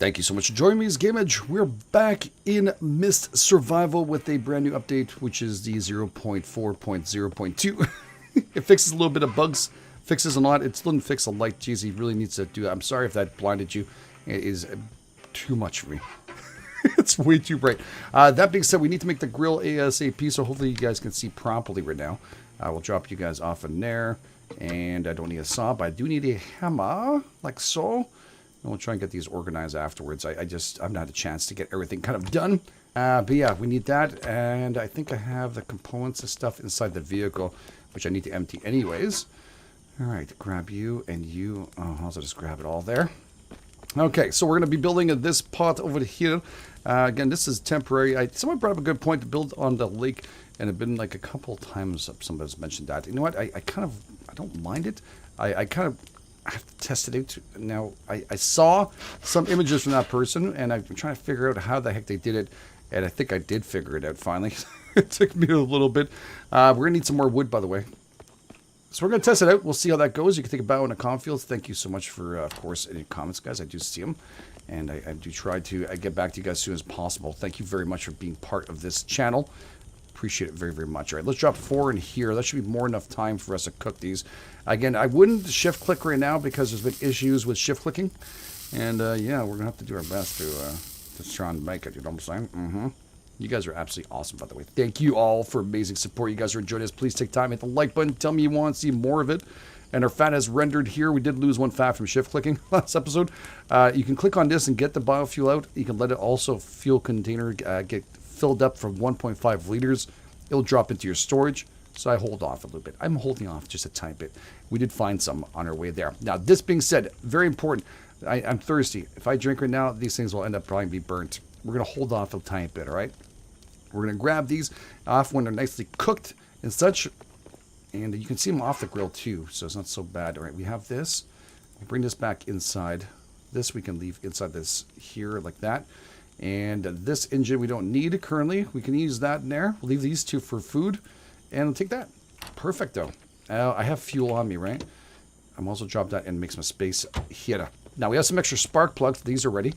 Thank you so much for joining me. It's GameEdged. We're back in Mist Survival with a brand new update, which is the 0.4.0.2. It fixes a little bit of bugs, fixes a lot. It still didn't fix a light. Jeez, he really needs to do that. I'm sorry if that blinded you. It is too much for me. It's way too bright. That being said, we need to make the grill ASAP, so hopefully you guys can see properly right now. We'll drop you guys off in there, and I don't need a saw, but I do need a hammer, like so. And we'll try and get these organized afterwards. I've not had a chance to get everything kind of done. But yeah, we need that. And I think I have the components and stuff inside the vehicle, which I need to empty anyways. All right, grab you and you. Oh, I'll just grab it all there. Okay, so we're going to be building this pot over here. Again, this is temporary. Someone brought up a good point to build on the lake. And it's been like a couple times somebody's mentioned that. You know what? I don't mind it. I kind of... I have to test it out. Now, I saw some images from that person, and I'm trying to figure out how the heck they did it, and I think I did figure it out finally. It took me a little bit. We're going to need some more wood, by the way. So we're going to test it out. We'll see how that goes. You can take a bow in the comment fields. Thank you so much for, of course, any comments, guys. I do see them, and I do try to get back to you guys as soon as possible. Thank you very much for being part of this channel. Appreciate it very, very much. All right, let's drop 4 in here. That should be more enough time for us to cook these. Again, I wouldn't shift click right now because there's been issues with shift clicking. And yeah, we're going to have to do our best to try and make it. You know what I'm saying? You guys are absolutely awesome, by the way. Thank you all for amazing support. You guys are enjoying this. Please take time, hit the like button. Tell me you want to see more of it. And our fat has rendered here. We did lose 1 fat from shift clicking last episode. You can click on this and get the biofuel out. You can let it also fuel container get filled up for 1.5 liters. It'll drop into your storage. So I hold off a little bit. I'm holding off just a tiny bit. We did find some on our way there. Now, this being said, very important. I'm thirsty. If I drink right now, these things will end up probably be burnt. We're going to hold off a tiny bit, all right? We're going to grab these off when they're nicely cooked and such. And you can see them off the grill too, so it's not so bad. All right, we have this. We'll bring this back inside. This we can leave inside this here like that. And this engine we don't need currently. We can use that in there. We'll leave these two for food. And I'll take that. Perfect, though. I have fuel on me, right? I'm also drop that and make some space here. Now, we have some extra spark plugs. These are ready.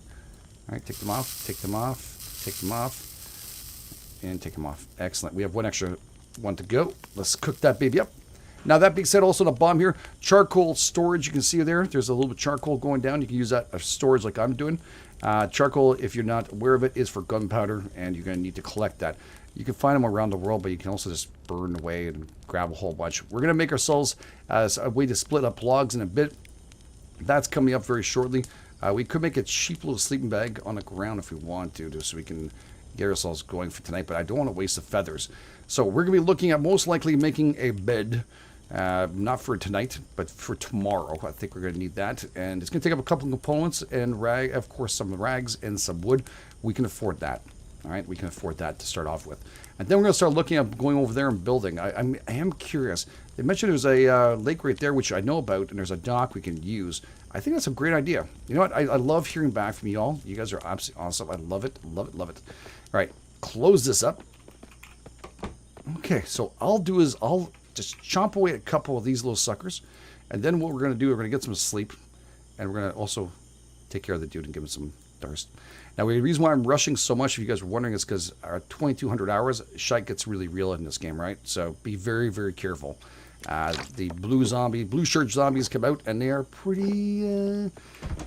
All right, take them off, take them off, take them off, and take them off. Excellent. We have one extra one to go. Let's cook that baby up. Now, that being said, also on the bottom here, charcoal storage. You can see there. There's a little bit of charcoal going down. You can use that as storage like I'm doing. Charcoal, if you're not aware of it, is for gunpowder, and you're going to need to collect that. You can find them around the world, but you can also just burn away and grab a whole bunch. We're going to make ourselves as a way to split up logs in a bit. That's coming up very shortly. We could make a cheap little sleeping bag on the ground if we want to, just so we can get ourselves going for tonight, but I don't want to waste the feathers. So we're going to be looking at most likely making a bed. Not for tonight, but for tomorrow. I think we're going to need that. And it's going to take up a couple of components and, of course, some rags and some wood. We can afford that. All right, we can afford that to start off with. And then we're going to start looking at going over there and building. I am curious. They mentioned there's a lake right there, which I know about, and there's a dock we can use. I think that's a great idea. You know what? I love hearing back from you all. You guys are absolutely awesome. I love it, love it, love it. All right, close this up. Okay, so I'll just chomp away a couple of these little suckers. And then what we're going to do, we're going to get some sleep. And we're going to also take care of the dude and give him some thirst. Now, the reason why I'm rushing so much, if you guys were wondering, is because our 2,200 hours, shite gets really real in this game, right? So be very, very careful. The blue shirt zombies come out, and they are pretty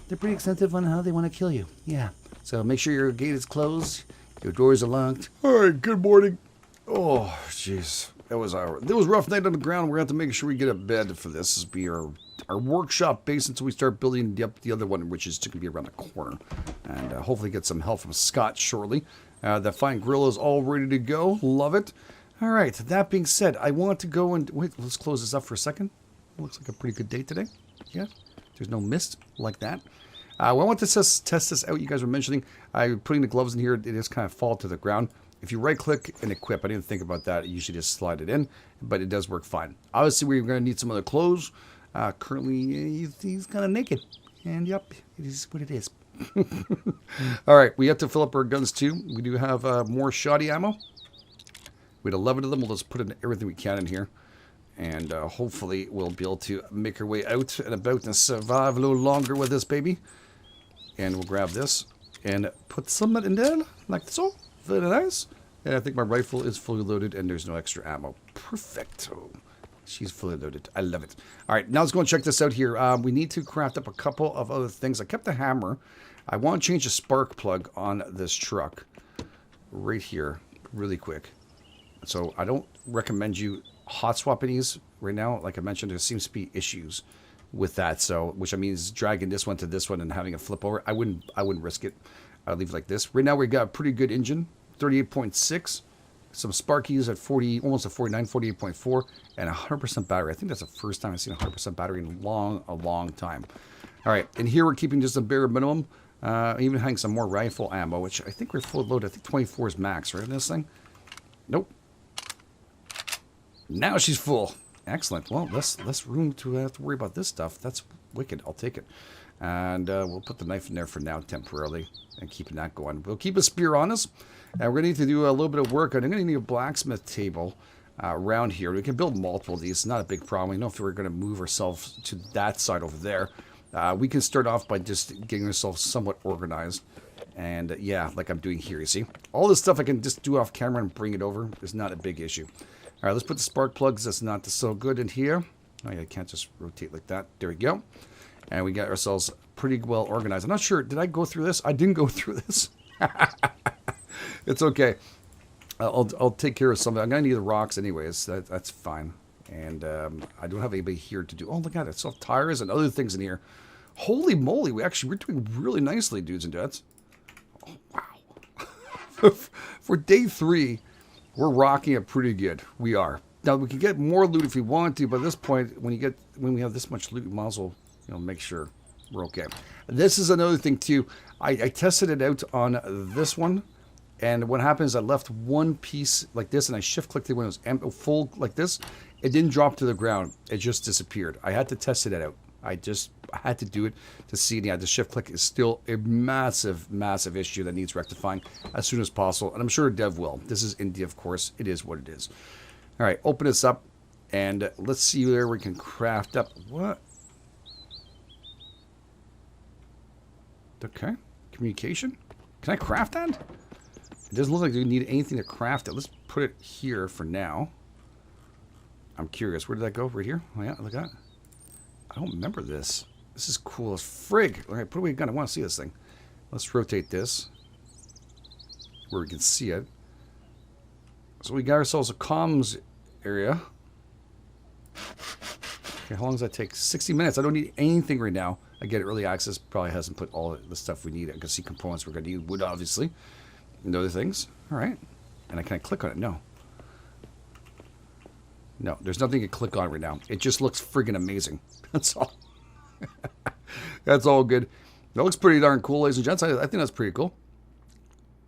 extensive on how they want to kill you. Yeah. So make sure your gate is closed, your doors are locked. All right, good morning. Oh, jeez. It was a rough night on the ground. We're going to have to make sure we get a bed for this. This will be our workshop base until we start building the other one, which is going to be around the corner. And hopefully get some help from Scott shortly. The fine grill is all ready to go. Love it. All right. That being said, I want to go and... Wait, let's close this up for a second. Looks like a pretty good day today. Yeah. There's no mist like that. I want to test this out. You guys were mentioning putting the gloves in here. It just kind of fall to the ground. If you right-click and equip, I didn't think about that. You usually just slide it in, but it does work fine. Obviously, we're going to need some other clothes. Currently, he's kind of naked. And, yep, it is what it is. All right, we have to fill up our guns, too. We do have more shoddy ammo. We had 11 of them. We'll just put in everything we can in here. And hopefully, we'll be able to make our way out and about and survive a little longer with this baby. And we'll grab this and put some in there, like so. Very nice. And I think my rifle is fully loaded and there's no extra ammo. Perfecto. She's fully loaded. I love it. All right, now let's go and check this out here. We need to craft up a couple of other things. I kept the hammer. I want to change the spark plug on this truck right here really quick. So I don't recommend you hot swapping these right now. Like I mentioned, there seems to be issues with that. So, which I mean is dragging this one to this one and having a flip over. I wouldn't risk it. I'd leave it like this. Right now we got a pretty good engine, 38.6. Some Sparkies at 40, almost a 49, 48.4, and 100% battery. I think that's the first time I've seen 100% battery in a long time. All right, and here we're keeping just a bare minimum. Even having some more rifle ammo, which I think we're full load. I think 24 is max, right, in this thing? Nope. Now she's full. Excellent. Well, less room to have to worry about this stuff. That's wicked. I'll take it. And we'll put the knife in there for now temporarily and keeping that going. We'll keep a spear on us. And we're going to need to do a little bit of work. I'm going to need a blacksmith table around here. We can build multiple of these. It's not a big problem. We know if we're going to move ourselves to that side over there. We can start off by just getting ourselves somewhat organized. And yeah, like I'm doing here, you see. All this stuff I can just do off camera and bring it over. It's not a big issue. All right, let's put the spark plugs. That's not so good in here. Oh, yeah, I can't just rotate like that. There we go. And we got ourselves pretty well organized. I'm not sure. Did I go through this? I didn't go through this. It's okay. I'll take care of something. I'm going to need the rocks anyways. That's fine. And I don't have anybody here to do... Oh, look at it. So tires and other things in here. Holy moly. We're doing really nicely, dudes and duds. Oh, wow. For day 3, we're rocking it pretty good. We are. Now, we can get more loot if we want to, but at this point, when we have this much loot, we might as well, make sure we're okay. This is another thing, too. I tested it out on this one. And what happens, I left one piece like this, and I shift-clicked it when it was full like this. It didn't drop to the ground. It just disappeared. I had to test it out. I had to do it to see. Yeah, the shift-click is still a massive, massive issue that needs rectifying as soon as possible. And I'm sure Dev will. This is indie, of course. It is what it is. All right, open this up, and let's see where we can craft up. What? Okay. Communication? Can I craft that? It doesn't look like we need anything to craft it. Let's put it here for now. I'm curious. Where did that go? Right here? Oh, yeah. Look at that. I don't remember this. This is cool as frig. All right, put away a gun. I want to see this thing. Let's rotate this where we can see it. So we got ourselves a comms area. Okay, how long does that take? 60 minutes. I don't need anything right now. I get early access. Probably hasn't put all the stuff we need. I can see components we're going to need. Wood, obviously. And other things. All right. And can I click on it? No. No, there's nothing to click on right now. It just looks friggin' amazing. That's all. That's all good. That looks pretty darn cool, ladies and gents. I think that's pretty cool.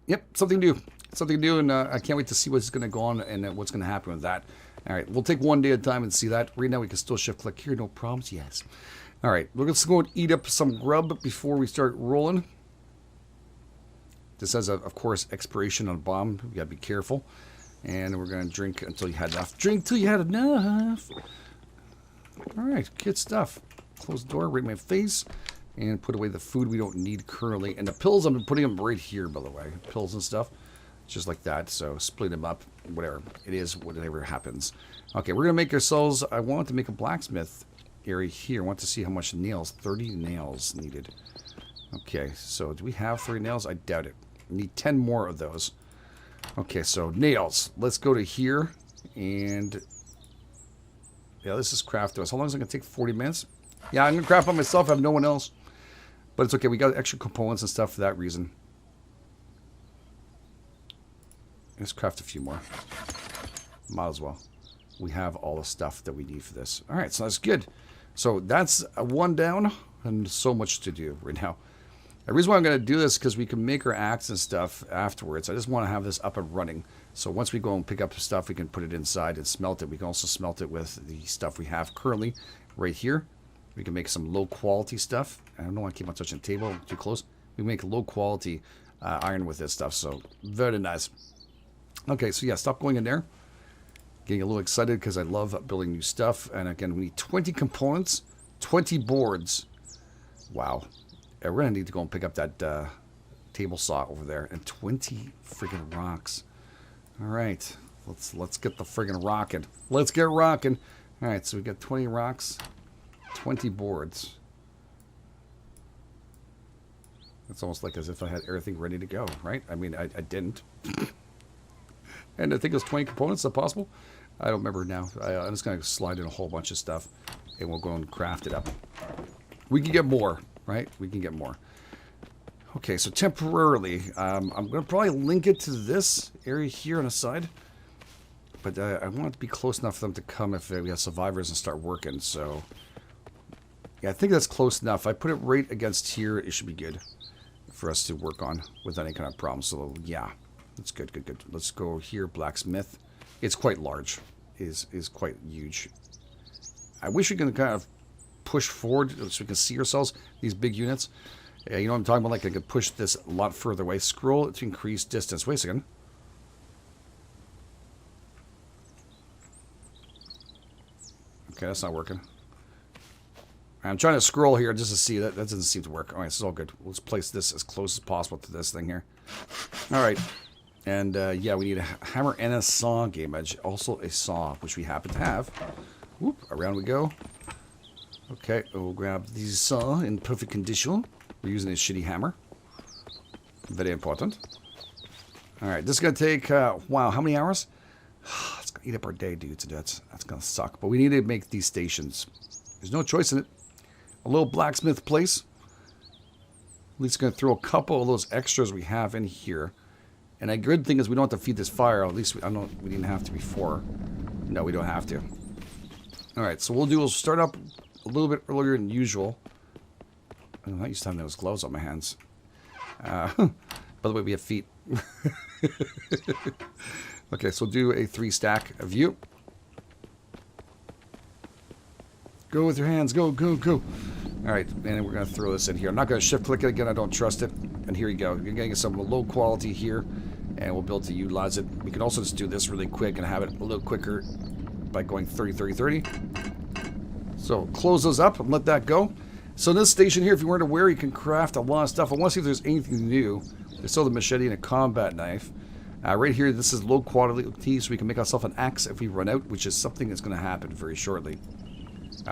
Yep, something new. Something new, and I can't wait to see what's going to go on and what's going to happen with that. All right, we'll take one day at a time and see that. Right now, we can still shift-click here. No problems. Yes. All right, let's go and eat up some grub before we start rolling. This has, of course, expiration on a bomb. We got to be careful. And we're going to drink until you had enough. Drink till you had enough. All right, good stuff. Close the door right in my face. And put away the food we don't need currently. And the pills, I've been putting them right here, by the way. Pills and stuff. Just like that. So split them up. Whatever. It is whatever happens. Okay, we're going to make ourselves... I want to make a blacksmith area here. I want to see how much nails. 30 nails needed. Okay, so do we have 30 nails? I doubt it. We need 10 more of those. Okay, so nails. Let's go to here. And... yeah, this is craft to us. How long is it going to take? 40 minutes? Yeah, I'm going to craft by myself. I have no one else. But it's okay. We got extra components and stuff for that reason. Let's craft a few more. Might as well. We have all the stuff that we need for this. All right, so that's good. So that's one down and so much to do right now. The reason why I'm going to do this is because we can make our axe and stuff afterwards. I just want to have this up and running. So once we go and pick up stuff, we can put it inside and smelt it. We can also smelt it with the stuff we have currently right here. We can make some low quality stuff. I don't want to keep on touching the table too close. We make low quality iron with this stuff. So very nice. Okay, so yeah, stop going in there. Getting a little excited because I love building new stuff. And again, we need 20 components, 20 boards. Wow. we're going to need to go and pick up that table saw over there. And 20 friggin' rocks. All right. Let's get the friggin' rocking. Let's get rocking. All right, so we got 20 rocks, 20 boards. It's almost like as if I had everything ready to go, right? I mean, I didn't. And I think it was 20 components. Is that possible? I don't remember now. I'm just going to slide in a whole bunch of stuff, and we'll go and craft it up. We can get more, right? We can get more. Okay, so temporarily, I'm going to probably link it to this area here on the side. But I want it to be close enough for them to come if we have survivors and start working. So, yeah, I think that's close enough. I put it right against here. It should be good for us to work on without any kind of problem. So, yeah, that's good, good, good. Let's go here, blacksmith. It's quite large. Is quite huge. I wish we could kind of push forward so we can see ourselves, these big units. You know what I'm talking about? Like I could push this a lot further away. Scroll to increase distance. Wait a second. Okay, that's not working. I'm trying to scroll here just to see. That doesn't seem to work. All right, this is all good. Let's place this as close as possible to this thing here. All right. And, yeah, we need a hammer and a saw, GameEdged. Also a saw, which we happen to have. Whoop, around we go. Okay, we'll grab the saw in perfect condition. We're using a shitty hammer. Very important. All right, this is going to take, wow, how many hours? It's going to eat up our day, dudes. That's going to suck. But we need to make these stations. There's no choice in it. A little blacksmith place. At least going to throw a couple of those extras we have in here. And a good thing is we don't have to feed this fire. At least we didn't have to before. No, we don't have to. All right, so we'll start up a little bit earlier than usual. I'm not used to having those gloves on my hands. By the way, we have feet. Okay, so we'll do a 3-stack of you. Go with your hands. Go, go, go. All right, and we're going to throw this in here. I'm not going to shift-click it again. I don't trust it. And here you go. You're getting some low quality here, and we'll be able to utilize it. We can also just do this really quick and have it a little quicker by going 30, 30, 30. So close those up and let that go. So in this station here, if you weren't aware, you can craft a lot of stuff. I want to see if there's anything new. There's still the machete and a combat knife. Right here, this is low quality, so we can make ourselves an axe if we run out, which is something that's going to happen very shortly.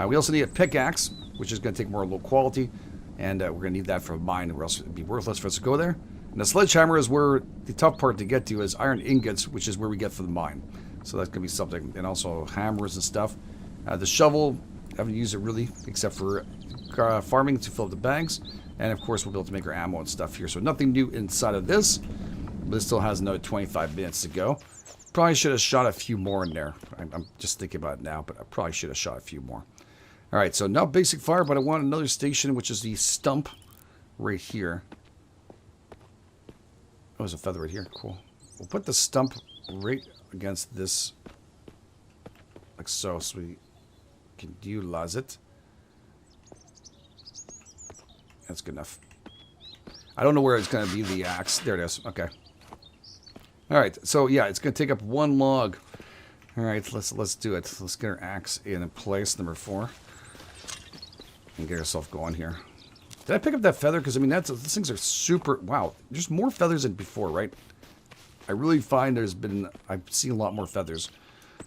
We also need a pickaxe, which is going to take more low quality, and we're going to need that for a mine, or else it would be worthless for us to go there. And the sledgehammer is where the tough part to get to is iron ingots, which is where we get for the mine. So that's going to be something. And also hammers and stuff. The shovel, I haven't used it really, except for farming to fill up the bags. And of course, we'll be able to make our ammo and stuff here. So nothing new inside of this. But it still has another 25 minutes to go. Probably should have shot a few more in there. I'm just thinking about it now, but I probably should have shot a few more. All right, so now basic fire, but I want another station, which is the stump right here. Oh, there's a feather right here. Cool. We'll put the stump right against this, like so we can utilize it. That's good enough. I don't know where it's going to be, the axe. There it is. Okay. All right, so yeah, it's going to take up one log. All right, let's do it. Let's get our axe in place, number 4. And get ourselves going here. Did I pick up that feather? Because, I mean, these things are super... Wow, there's more feathers than before, right? I really find I've seen a lot more feathers.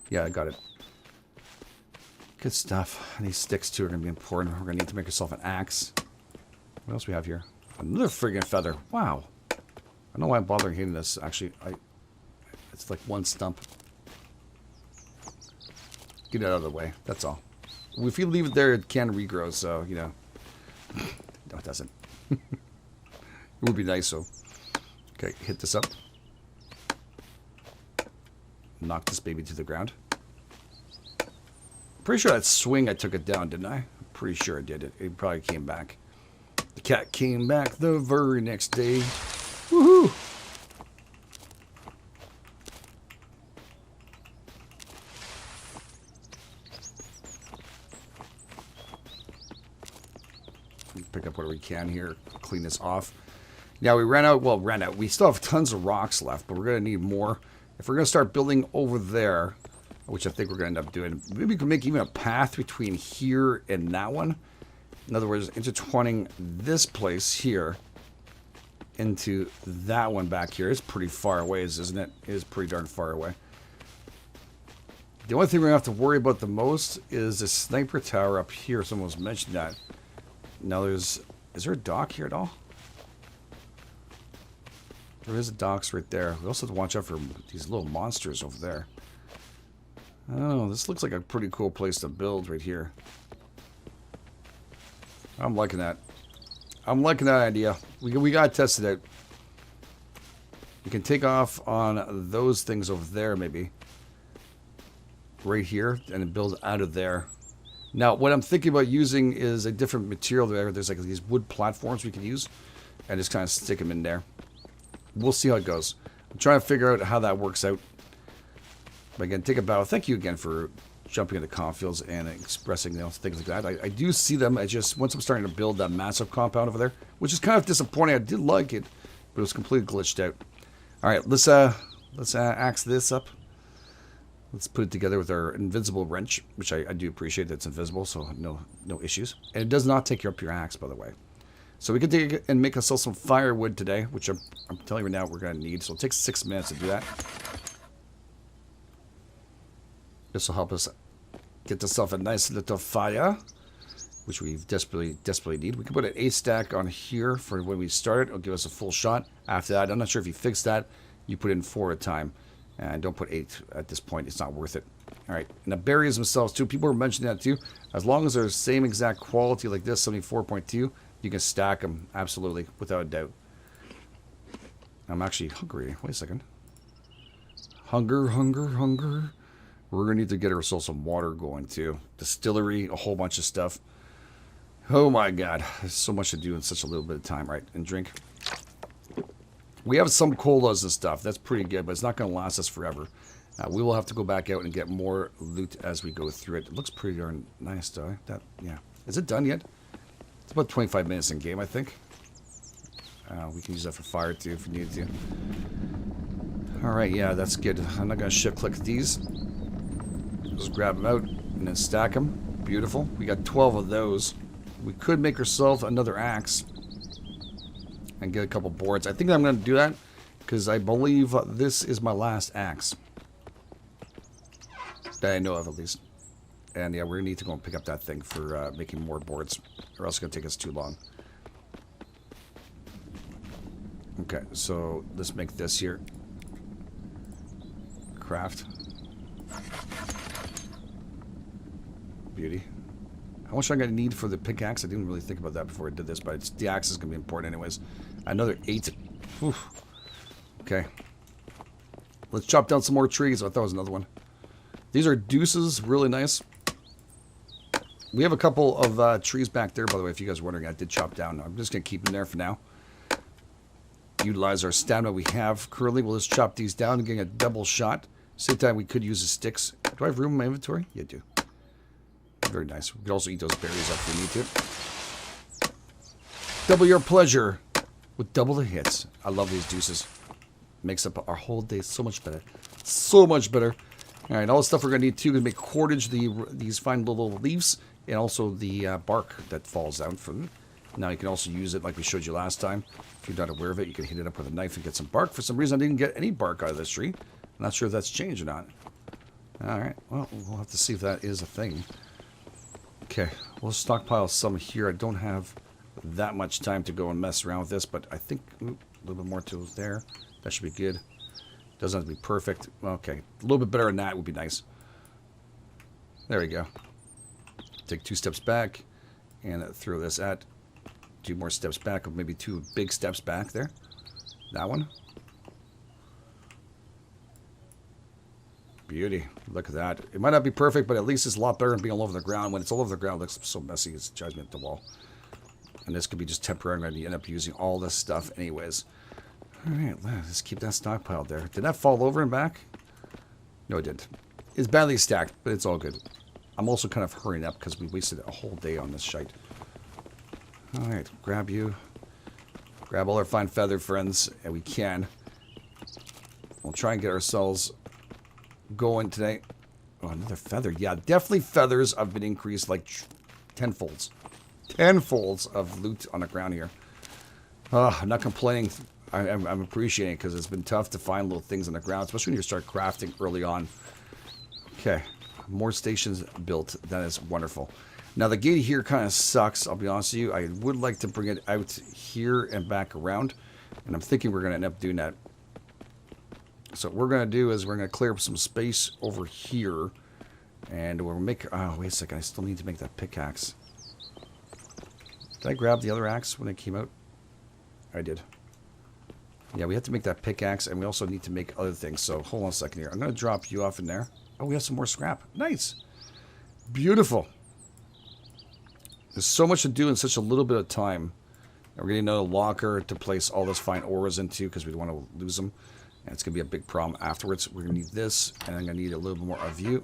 Yeah, I got it. Good stuff. And these sticks, too, are going to be important. We're going to need to make ourselves an axe. What else we have here? Another friggin' feather. Wow. I don't know why I'm bothering hitting this. Actually, it's like one stump. Get it out of the way. That's all. If you leave it there, it can regrow, so, you know. No, it doesn't. It would be nice, so. Okay, hit this up. Knock this baby to the ground. Pretty sure that swing I took it down, didn't I? I'm pretty sure I did it. It probably came back. The cat came back the very next day. Woohoo! Pick up what we can here, clean this off. Now we ran out, we still have tons of rocks left, but we're going to need more. If we're going to start building over there, which I think we're going to end up doing, maybe we can make even a path between here and that one. In other words, intertwining this place here into that one back here. It's pretty far away, isn't it? It is pretty darn far away. The only thing we're going to have to worry about the most is the sniper tower up here. Someone was mentioning that. Now is there a dock here at all? There is a docks right there. We also have to watch out for these little monsters over there. Oh, this looks like a pretty cool place to build right here. I'm liking that. I'm liking that idea. We gotta test it out. You can take off on those things over there, maybe. Right here, and then build out of there. Now, what I'm thinking about using is a different material there. There's like these wood platforms we can use, and just kind of stick them in there. We'll see how it goes. I'm trying to figure out how that works out. But again, take a bow. Thank you again for jumping into Comfields and expressing, you know, things like that. I do see them. I just, once I'm starting to build that massive compound over there, which is kind of disappointing. I did like it, but it was completely glitched out. All right, let's axe this up. Let's put it together with our invincible wrench, which I do appreciate that it's invisible, so no issues. And it does not take up your axe, by the way. So we can take it and make ourselves some firewood today, which I'm telling you right now we're going to need. So it takes 6 minutes to do that. This will help us get ourselves a nice little fire, which we desperately need. We can put an 8 stack on here for when we start it. It'll give us a full shot. After that, I'm not sure if you fix that. You put in 4 at a time. And don't put 8 at this point. It's not worth it. All right. And the berries themselves, too. People were mentioning that, too. As long as they're the same exact quality like this, 74.2, you can stack them. Absolutely. Without a doubt. I'm actually hungry. Wait a second. Hunger. We're going to need to get ourselves some water going, too. Distillery, a whole bunch of stuff. Oh, my God. There's so much to do in such a little bit of time, right? And drink. We have some colas and stuff. That's pretty good, but it's not going to last us forever. We will have to go back out and get more loot as we go through it. It looks pretty darn nice, though. Yeah. Is it done yet? It's about 25 minutes in game, I think. We can use that for fire, too, if we need to. All right, yeah, that's good. I'm not going to shift-click these. Just grab them out and then stack them. Beautiful. We got 12 of those. We could make ourselves another axe and get a couple boards. I think I'm going to do that because I believe this is my last axe that I know of, at least. And yeah, we're going to need to go and pick up that thing for making more boards, or else it's going to take us too long. Okay, so let's make this here. Craft. Beauty. How much am I going to need for the pickaxe? I didn't really think about that before I did this, but the axe is going to be important anyways. Another 8. Whew. Okay. Let's chop down some more trees. I thought it was another one. These are deuces. Really nice. We have a couple of trees back there, by the way, if you guys are wondering. I did chop down. I'm just going to keep them there for now. Utilize our stamina we have currently. We'll just chop these down and get a double shot. Same time, we could use the sticks. Do I have room in my inventory? Yeah, I do. Very nice. We can also eat those berries up if we need to. Double your pleasure with double the hits. I love these juices. Makes up our whole day so much better. So much better. All right, all the stuff we're going to need too to make cordage, these fine little leaves, and also the bark that falls down from them. Now you can also use it like we showed you last time. If you're not aware of it, you can hit it up with a knife and get some bark. For some reason, I didn't get any bark out of this tree. I'm not sure if that's changed or not. All right, well, we'll have to see if that is a thing. Okay, we'll stockpile some here. I don't have that much time to go and mess around with this, but I think a little bit more to there. That should be good. Doesn't have to be perfect. Okay, a little bit better than that would be nice. There we go. Take 2 steps back and throw this at 2 more steps back, or maybe 2 big steps back there. That one. Beauty. Look at that. It might not be perfect, but at least it's a lot better than being all over the ground. When it's all over the ground, it looks so messy. It drives me up the wall. And this could be just temporary. I'm going to end up using all this stuff anyways. All right, let's keep that stockpiled there. Did that fall over and back? No, it didn't. It's badly stacked, but it's all good. I'm also kind of hurrying up because we wasted a whole day on this shite. All right, grab you. Grab all our fine feathered friends, and we can. We'll try and get ourselves going today. Oh, another feather. Yeah, definitely feathers have been increased like tenfolds. tenfolds of loot on the ground here. I'm not complaining. I'm appreciating it because it's been tough to find little things on the ground, especially when you start crafting early on. Okay, more stations built. That is wonderful. Now the gate here kind of sucks, I'll be honest with you. I would like to bring it out here and back around, and I'm thinking we're going to end up doing that. So what we're going to do is we're going to clear up some space over here, and we'll make... Oh, wait a second. I still need to make that pickaxe. Did I grab the other axe when it came out? I did. Yeah, we have to make that pickaxe, and we also need to make other things. So hold on a second here. I'm going to drop you off in there. Oh, we have some more scrap. Nice. Beautiful. There's so much to do in such a little bit of time. And we're getting another locker to place all those fine auras into because we don't want to lose them. And it's going to be a big problem afterwards. We're going to need this, and I'm going to need a little bit more of you.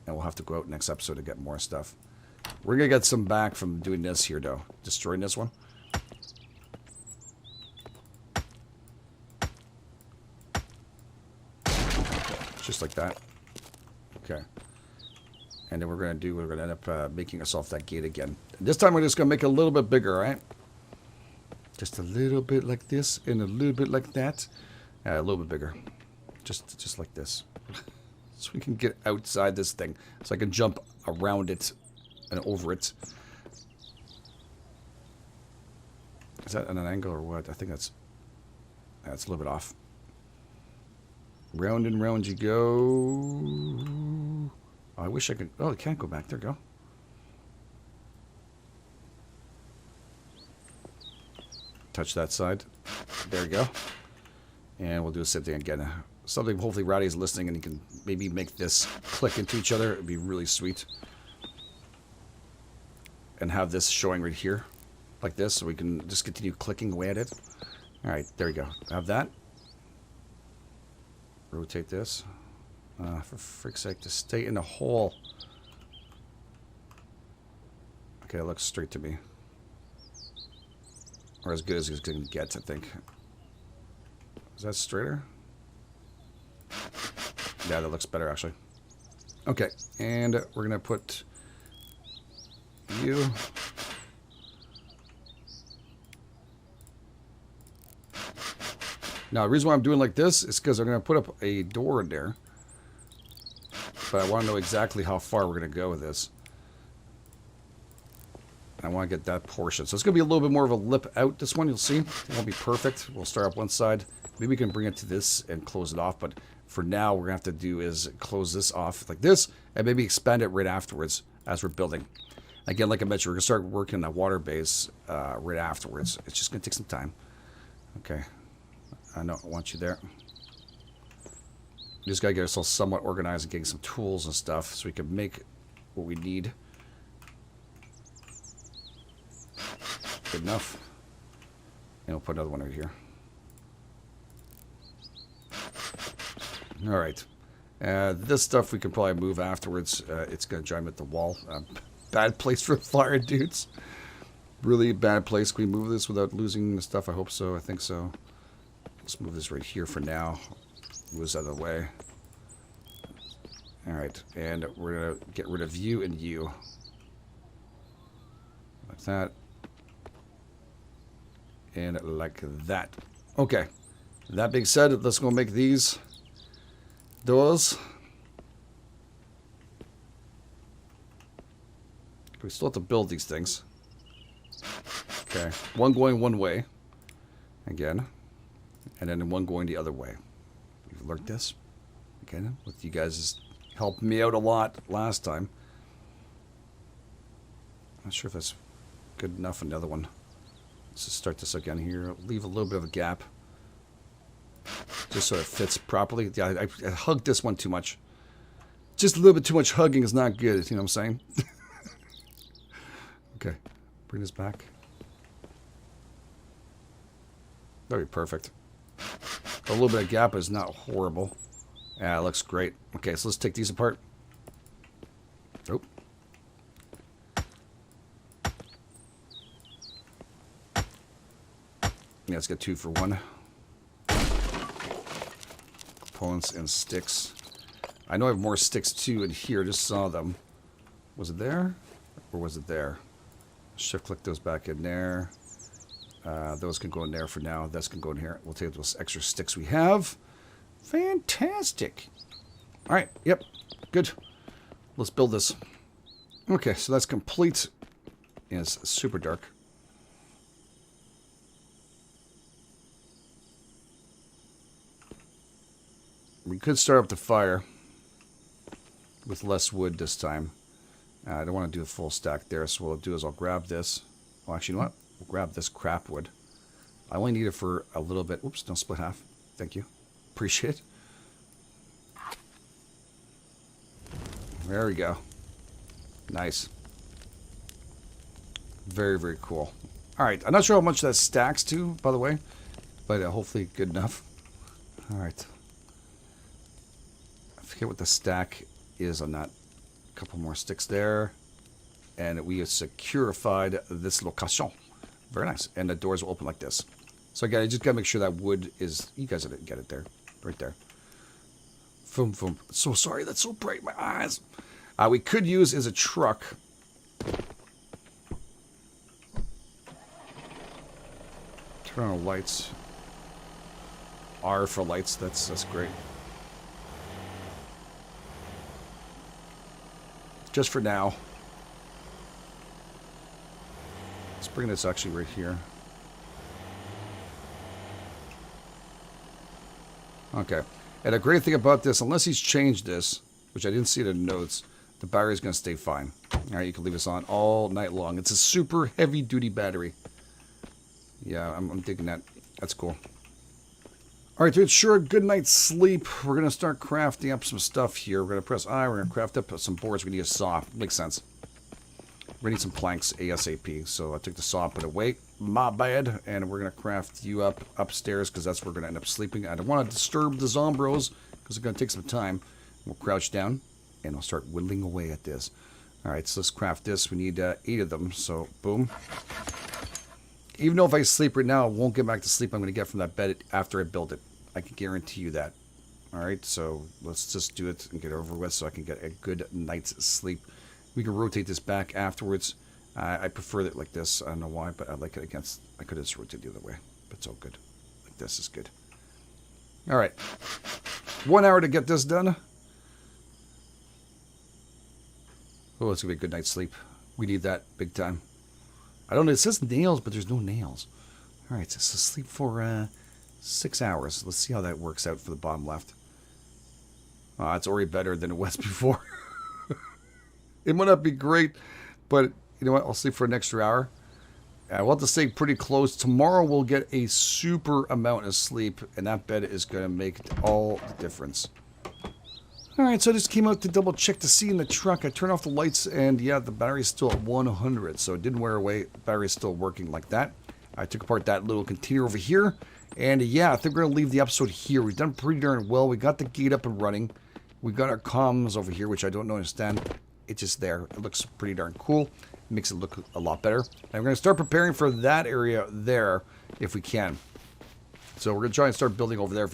And we'll have to go out next episode to get more stuff. We're going to get some back from doing this here, though. Destroying this one. Just like that. Okay. And then we're going to end up making us off that gate again. This time we're just going to make it a little bit bigger, all right? Just a little bit like this and a little bit like that. A little bit bigger. Just like this. So we can get outside this thing. So I can jump around it and over it. Is that at an angle or what? I think that's a little bit off. Round and round you go. Oh, I wish I could... Oh, it can't go back. There we go. Touch that side. There we go. And we'll do the same thing again. Something hopefully Rowdy's listening and he can maybe make this click into each other. It would be really sweet. And have this showing right here. Like this. So we can just continue clicking away at it. Alright, there we go. Have that. Rotate this. For frick's sake, to stay in the hole. Okay, it looks straight to me. Or as good as it's going to get, I think. Is that straighter? Yeah, that looks better, actually. Okay, and we're going to put you... Now, the reason why I'm doing like this is because I'm going to put up a door in there. But I want to know exactly how far we're going to go with this. I want to get that portion. So it's going to be a little bit more of a lip out, this one, you'll see. It won't be perfect. We'll start up one side. Maybe we can bring it to this and close it off. But for now, we're going to have to do is close this off like this. And maybe expand it right afterwards as we're building. Again, like I mentioned, we're going to start working on that water base right afterwards. It's just going to take some time. Okay. I don't want you there. We just gotta get ourselves somewhat organized and getting some tools and stuff so we can make what we need. Good enough. And we'll put another one right here. Alright. This stuff we can probably move afterwards. It's gonna drive me at the wall. Bad place for fire, dudes. Really bad place. Can we move this without losing the stuff? I hope so. I think so. Let's move this right here for now. Move this out of the way. Alright, and we're going to get rid of you and you. Like that. And like that. Okay. That being said, let's go make these doors. We still have to build these things. Okay. One going one way. Again. And then one going the other way. We've learned this. Again, with you guys helped me out a lot last time. Not sure if that's good enough. Another one. Let's just start this again here. Leave a little bit of a gap. Just so it fits properly. Yeah, I hugged this one too much. Just a little bit too much hugging is not good. You know what I'm saying? Okay. Bring this back. That'd be perfect. A little bit of gap is not horrible. Yeah, it looks great. Okay, so let's take these apart. Oh. Yeah, let's get 2 for 1. Components and sticks. I know I have more sticks too in here. Just saw them. Was it there? Or was it there? Shift click those back in there. Those can go in there for now. This can go in here. We'll take those extra sticks we have. Fantastic. All right. Yep. Good. Let's build this. Okay, so that's complete. Yeah, it's super dark. We could start up the fire with less wood this time. I don't want to do a full stack there, so what I'll do is I'll grab this. Well, actually, you know what? We'll grab this crap wood. I only need it for a little bit. Oops, don't split half. Thank you. Appreciate it. There we go. Nice. Very, very cool. All right, I'm not sure how much that stacks to, by the way, but hopefully good enough. All right. I forget what the stack is on that. A couple more sticks there. And we have securified this location. Very nice. And the doors will open like this. So again, I just gotta make sure that wood is... You guys get it there. Right there. Boom, boom. So sorry, that's so bright in my eyes. We could use is a truck. Turn on lights. R for lights. That's great. Just for now. Let's bring this actually right here. Okay. And the great thing about this, unless he's changed this, which I didn't see in the notes, the battery's going to stay fine. Alright, you can leave this on all night long. It's a super heavy-duty battery. Yeah, I'm digging that. That's cool. Alright, to ensure a good night's sleep, we're going to start crafting up some stuff here. We're going to press I. We're going to craft up some boards. We need a saw. Makes sense. We need some planks ASAP. So I took the saw, put it away. My bad. And we're going to craft you up upstairs because that's where we're going to end up sleeping. I don't want to disturb the zombros because it's going to take some time. We'll crouch down and we'll start whittling away at this. Alright, so let's craft this. We need 8 of them. So, boom. Even though if I sleep right now, I won't get back to sleep I'm going to get from that bed after I build it. I can guarantee you that. Alright, so let's just do it and get it over with so I can get a good night's sleep. We can rotate this back afterwards. I prefer it like this. I don't know why, but I like it against... I could have just rotated the other way, but it's all good. Like this is good. Alright. 1 hour to get this done. Oh, it's going to be a good night's sleep. We need that big time. I don't know. It says nails, but there's no nails. Alright, so sleep for 6 hours. Let's see how that works out for the bottom left. It's already better than it was before. It might not be great, but you know what? I'll sleep for an extra hour. We'll have to stay pretty close. Tomorrow we'll get a super amount of sleep, and that bed is going to make all the difference. Alright, so I just came out to double check to see in the truck. I turned off the lights, and yeah, the battery's still at 100, so it didn't wear away. The battery's still working like that. I took apart that little container over here, and yeah, I think we're going to leave the episode here. We've done pretty darn well. We got the gate up and running. We got our comms over here, which I don't understand. It's just there. It looks pretty darn cool. It makes it look a lot better. And we're going to start preparing for that area there if we can. So we're going to try and start building over there.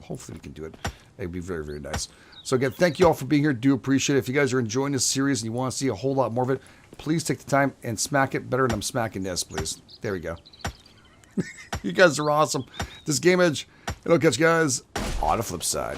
Hopefully we can do it. It'd be very, very nice. So again, thank you all for being here. Do appreciate it. If you guys are enjoying this series and you want to see a whole lot more of it, please take the time and smack it better than I'm smacking this, please. There we go. You guys are awesome. This is GameEdged, and I'll catch you guys on the flip side.